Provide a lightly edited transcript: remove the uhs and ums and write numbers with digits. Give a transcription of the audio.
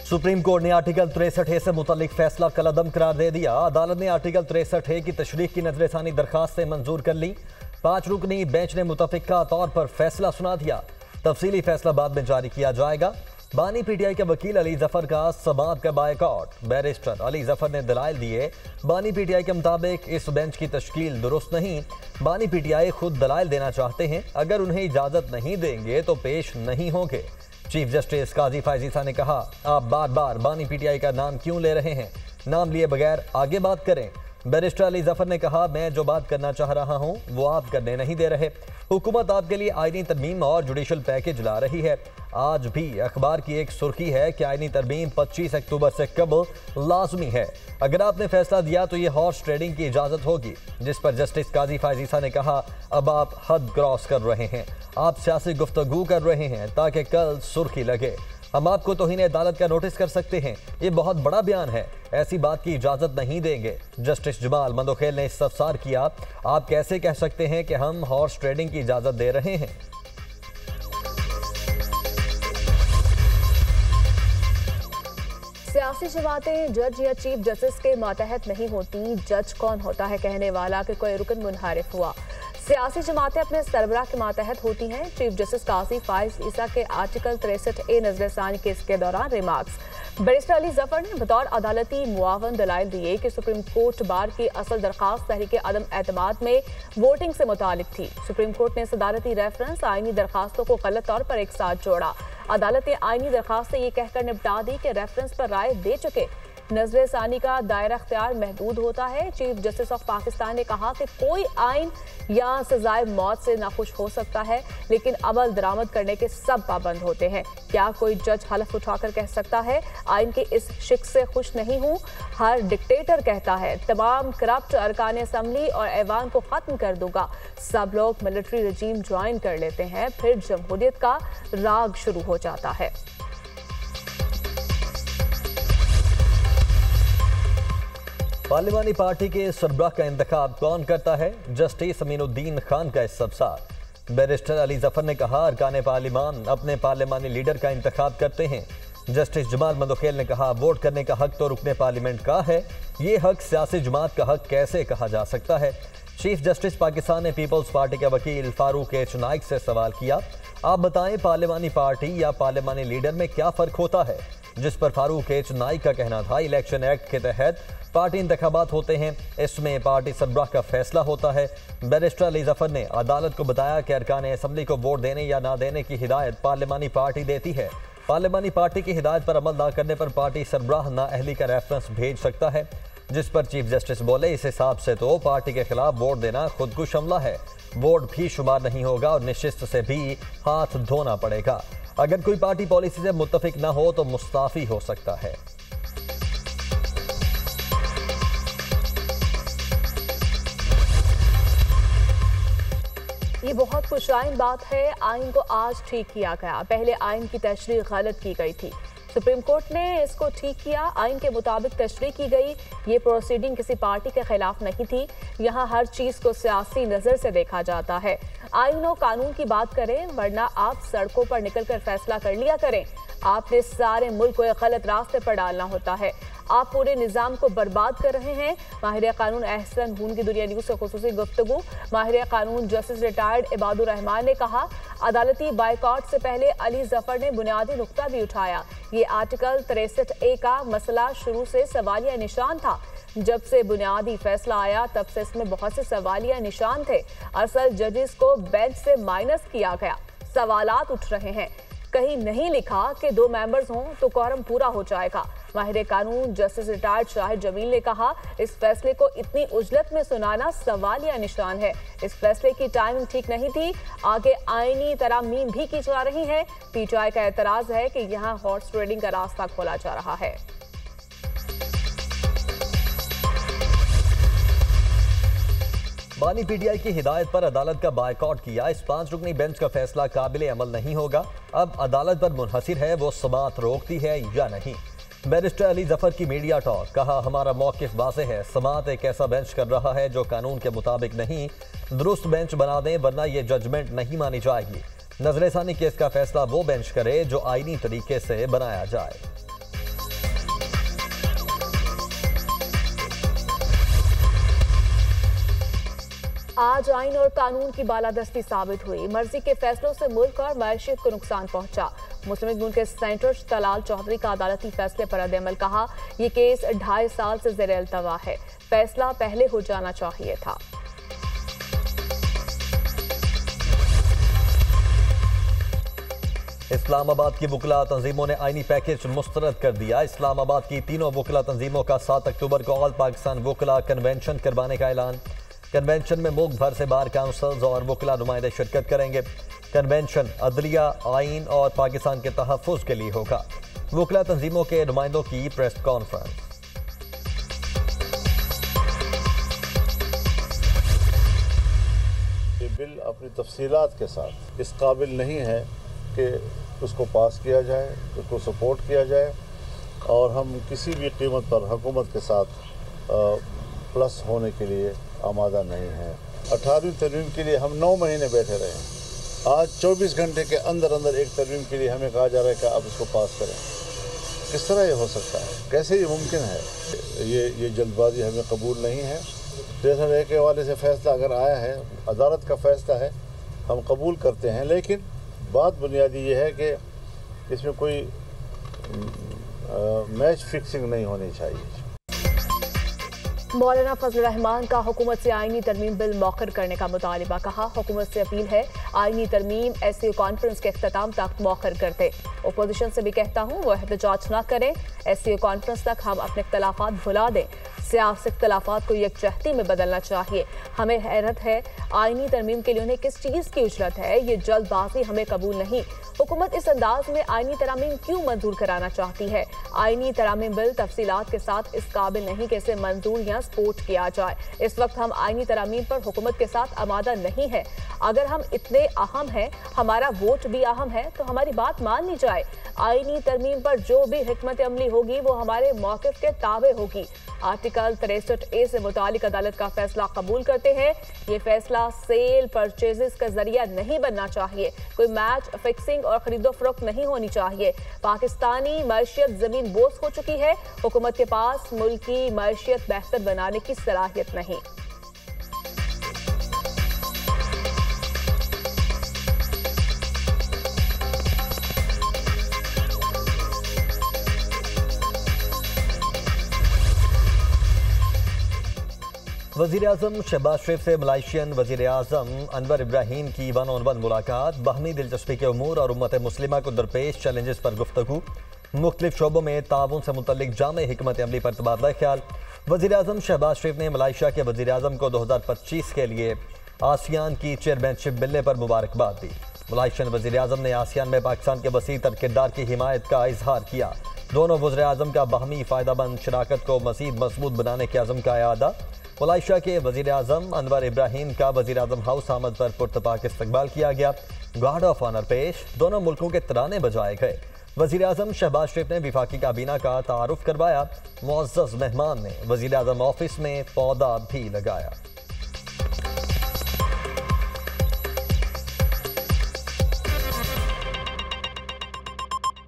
Supreme court ने article 63 से मुतालिक फैसला कलअदम करार दे दिया। अदालत ने आर्टिकल 63 की तशरीह की नजरसानी दरखास्तें मंजूर कर ली। 5 रुकनी बेंच ने मुतफिका तौर पर फैसला सुना दिया। तफसीली फैसला बाद में जारी किया जाएगा। बानी पीटीआई के वकील अली जफर का समाअत का बायकॉट। बैरिस्टर अली जफर ने दलाइल दिए। बानी पीटीआई के मुताबिक इस बेंच की तश्कील दुरुस्त नहीं। बानी पीटीआई खुद दलाइल देना चाहते हैं, अगर उन्हें इजाजत नहीं देंगे तो पेश नहीं होंगे। चीफ जस्टिस काजी फायजीसा ने कहा, आप बार बार बानी पीटीआई का नाम क्यों ले रहे हैं? नाम लिए बगैर आगे बात करें। बैरिस्टर अली जफर ने कहा, मैं जो बात करना चाह रहा हूं वो आप करने नहीं दे रहे। हुकूमत आपके लिए आईनी तरमीम और जुडिशल पैकेज ला रही है। आज भी अखबार की एक सुर्खी है कि आईनी तरमीम 25 अक्टूबर से कबल लाजमी है। अगर आपने फैसला दिया तो ये हॉर्स ट्रेडिंग की इजाजत होगी, जिस पर जस्टिस काजी फायजीसा ने कहा, अब आप हद क्रॉस कर रहे हैं, आप सियासी गुफ्तगू कर रहे हैं ताकि कल सुर्खी लगे। हम आपको तौहीन अदालत का नोटिस कर सकते हैं, ये बहुत बड़ा बयान है, ऐसी बात की इजाजत नहीं देंगे। जस्टिस जमाल मंदोखेल ने इस्तफसार किया, आप कैसे कह सकते हैं कि हम हॉर्स ट्रेडिंग की इजाजत दे रहे हैं? सियासी जमातें जज या चीफ जस्टिस के मातहत नहीं होती। जज कौन होता है कहने वाला कि कोई रुकन मुनहरिफ हुआ। सियासी जमातें अपने सरबराह के मातहत होती हैं। चीफ जस्टिस काजी फायजीसा के आर्टिकल 63A नजरसानी केस के दौरान रिमार्क्स। बैरिस्टर अली जफर ने बतौर अदालती मुआवन दलाइल दिए कि सुप्रीम कोर्ट बार की असल दरखास्त तहरीक अदम एतमाद में वोटिंग से मुतालिक थी। सुप्रीम कोर्ट ने सदारती रेफरेंस आईनी दरखास्तों को गलत तौर पर एक साथ जोड़ा। अदालत ने आईनी दरखास्त से ये कहकर निपटा दी कि रेफरेंस पर राय दे चुके नजरसानी का दायरा अख्तियार महदूद होता है। चीफ जस्टिस ऑफ पाकिस्तान ने कहा कि कोई आइन या सजाए मौत से नाखुश हो सकता है, लेकिन अमल दरामद करने के सब पाबंद होते हैं। क्या कोई जज हलफ उठाकर कह सकता है, आइन के इस शिक से खुश नहीं हूँ? हर डिक्टेटर कहता है, तमाम करप्ट अरकान असम्बली और ऐवान को खत्म कर दूंगा। सब लोग मिलिट्री रजीम ज्वाइन कर लेते हैं, फिर जमहूरियत का राग शुरू हो जाता है। पार्लिमानी पार्टी के सरबराह का इंतखाब कौन करता है? जस्टिस अमीनुद्दीन खान का इस्तफसार। बैरिस्टर अली जफर ने कहा, अरकान पार्लिमान अपने पार्लिमानी लीडर का इंतखाब करते हैं। जस्टिस जमाल मंदोखेल ने कहा, वोट करने का हक तो रुकने पार्लियामेंट का है, ये हक सियासी जमात का हक कैसे कहा जा सकता है? चीफ जस्टिस पाकिस्तान ने पीपल्स पार्टी के वकील फारूक एच नाइक से सवाल किया, आप बताएं पार्लिमानी पार्टी या पार्लिमानी लीडर में क्या फ़र्क होता है? जिस पर फारूक एच नाइक का कहना था, इलेक्शन एक्ट के तहत पार्टी इंतखाबात होते हैं, इसमें पार्टी सरबराह का फैसला होता है। बैरिस्टर अली जफर ने अदालत को बताया कि अरकान असम्बली को वोट देने या ना देने की हिदायत पार्लिमानी पार्टी देती है। पार्लिमानी पार्टी की हिदायत पर अमल ना करने पर पार्टी सरबराह नाअहली का रेफरेंस भेज सकता है। जिस पर चीफ जस्टिस बोले, इस हिसाब से तो पार्टी के खिलाफ वोट देना खुदकुश हमला है, वोट भी शुमार नहीं होगा और नशिस्त से भी हाथ धोना पड़ेगा। अगर कोई पार्टी पॉलिसी से मुत्तफिक ना हो तो मुस्ताफी हो सकता है। ये बहुत खुशाइन बात है, आइन को आज ठीक किया गया। पहले आइन की तशरीह गलत की गई थी, सुप्रीम कोर्ट ने इसको ठीक किया, आइन के मुताबिक तशरीह की गई। ये प्रोसीडिंग किसी पार्टी के खिलाफ नहीं थी। यहाँ हर चीज़ को सियासी नज़र से देखा जाता है। आइन और कानून की बात करें, वरना आप सड़कों पर निकलकर फैसला कर लिया करें। आपने सारे मुल्क को एक गलत रास्ते पर डालना होता है। आप पूरे निज़ाम को बर्बाद कर रहे हैं। माहिर कानून एहसन हून की दुनिया न्यूज़ से खुसूसी गुफ्तगू। माहिर कानून जस्टिस रिटायर्ड इबादुर रहमान ने कहा, अदालती बायकॉट से पहले अली जफर ने बुनियादी नुक्ता भी उठाया। ये आर्टिकल 63A का मसला शुरू से सवालिया निशान था। जब से बुनियादी फैसला आया तब से इसमें बहुत से सवालिया निशान थे। असल जजेस को बेंच से माइनस किया गया। सवालात उठ रहे हैं, कहीं नहीं लिखा कि 2 मेंबर्स हों तो क्वारम पूरा हो जाएगा। माहिर कानून जस्टिस रिटायर्ड शाहिद जमील ने कहा, इस फैसले को इतनी उजलत में सुनाना सवालिया निशान है। इस फैसले की टाइमिंग ठीक नहीं थी। आगे आईनी तरामीम भी की जा रही है। पीटीआई का एतराज है कि यहाँ हॉर्स ट्रेडिंग का रास्ता खोला जा रहा है। बानी पीटीआई की हिदायत पर अदालत का बायकॉट किया। इस 5 रुकनी बेंच का फैसला काबिल अमल नहीं होगा। अब अदालत पर मुनहसिर है वो समाअत रोकती है या नहीं। बैरिस्टर अली जफर की मीडिया टॉक, कहा हमारा मौक़िफ़ वाज़ेह है, समाअत एक ऐसा बेंच कर रहा है जो कानून के मुताबिक नहीं। दुरुस्त बेंच बना दें वरना ये जजमेंट नहीं मानी जाएगी। नजरसानी केस का फैसला वो बेंच करे जो आईनी तरीके से बनाया जाए। आज आइन और कानून की बालादस्ती साबित हुई। मर्जी के फैसलों से मुल्क और मैशियत को नुकसान पहुंचा। मुस्लिम लीग नून के सेनेटर तलाल चौधरी का अदालती फैसले पर रद्द-ए-अमल। कहा, यह केस 2.5 साल से ज़ेर अल्तवा है, फैसला पहले हो जाना चाहिए था। इस्लामाबाद की वुकला तंजीमों ने आईनी पैकेज मुस्तरद कर दिया। इस्लामाबाद की तीनों वुकला तंजीमों का 7 अक्टूबर को ऑल पाकिस्तान वुकला कन्वेंशन करवाने का ऐलान। कन्वेंशन में मुल्क भर से बार काउंसिल्स और वुकला नुमाइंदे शिरकत करेंगे। कन्वेंशन अदलिया, आइन और पाकिस्तान के तहफ़्फ़ुज़ के लिए होगा। वुकला तंजीमों के नुमाइंदों की प्रेस कॉन्फ्रेंस। ये बिल अपनी तफसीलात के साथ इस काबिल नहीं है कि उसको पास किया जाए, उसको सपोर्ट किया जाए, और हम किसी भी कीमत पर हुकूमत के साथ प्लस होने के लिए आमादा नहीं हैं। 18वीं तरमीम के लिए हम 9 महीने बैठे रहे। आज 24 घंटे के अंदर अंदर एक तरमीम के लिए हमें कहा जा रहा है कि आप इसको पास करें। किस तरह ये हो सकता है? कैसे ये मुमकिन है? ये जल्दबाजी हमें कबूल नहीं है। 63A के हवाले से फ़ैसला अगर आया है, अदालत का फ़ैसला है, हम कबूल करते हैं, लेकिन बात बुनियादी ये है कि इसमें कोई मैच फिक्सिंग नहीं होनी चाहिए। मौलाना फजल रहमान का हुकूमत से आईनी तरमीम बिल मौखर करने का मुतालिबा। कहा, हुकूमत से अपील है आईनी तरमीम SCO कॉन्फ्रेंस के अख्ताम तक मौखर कर दे। अपोजिशन से भी कहता हूँ वो एहतजाज ना करें, SCO कॉन्फ्रेंस तक हम अपने इख्तलाफात भुला दें। सियासी इख्तलाफात को यकजहती में बदलना चाहिए। हमें हैरत है आईनी तरमीम के लिए उन्हें किस चीज़ की उजरत है। ये जल्दबाजी हमें कबूल नहीं। हुकूमत इस अंदाज में आईनी तरमीम क्यों मंजूर कराना चाहती है? आईनी तरमीम बिल तफसीलात के साथ इस काबिल नहीं कि इसे मंजूर या सपोर्ट किया जाए। इस वक्त हम आईनी तरमीम पर हुकूमत के साथ आमादा नहीं है। अगर हम इतने अहम हैं, हमारा वोट भी अहम है, तो हमारी बात मान ली जाए। आईनी तरमीम पर जो भी हिकमत अमली होगी वो हमारे मौक़िफ़ के ताबे होगी। आर्टिकल 63A से मुतालिक अदालत का फैसला कबूल करते हैं। ये फैसला सेल परचेजेस का जरिया नहीं बनना चाहिए। कोई मैच फिक्सिंग और खरीदो फरोख्त नहीं होनी चाहिए। पाकिस्तानी मैशियत जमीन बोस हो चुकी है। हुकूमत के पास मुल्क की मैशियत बेहतर बनाने की सलाहियत नहीं। वज़ीर-ए-आज़म शहबाज शरीफ से मलाइशियन वज़ीर-ए-आज़म अनवर इब्राहीम की 1-on-1 मुलाकात। बाहमी दिलचस्पी के उमूर और उम्मत मुस्लिमा को दरपेश चैलेंजेस पर गुफ्तगू। मुख्तलिफ शोबों में ताउन से मुतल्लिक जामे हिकमत अमली पर तबादला ख्याल। वज़ीर-ए-आज़म शहबाज शरीफ ने मलाइशिया के वज़ीर-ए-आज़म को 2025 के लिए आसियान की चेयरमैनशिप मिलने पर मुबारकबाद दी। मलाइशियन वज़ीर-ए-आज़म ने आसियान में पाकिस्तान के वसी तर किरदार की हिमायत का इजहार किया। दोनों वज़ीर-ए-आज़म का बाहमी फ़ायदामंद शराकत को मज़ीद मजबूत बनाने के अज़म का यादा। मलाइशिया के वज़ीर-ए-आज़म अनवर इब्राहीम का वज़ीर-ए-आज़म हाउस आमद पर पुरतपाक इस्तकबाल किया गया। गार्ड ऑफ ऑनर पेश, दोनों मुल्कों के तराने बजाए गए। वज़ीर-ए-आज़म शहबाज शरीफ ने विफाकी काबीना का तारुफ करवाया। मुअज़्ज़ज़ मेहमान ने वज़ीर-ए-आज़म ऑफिस में पौधा भी लगाया।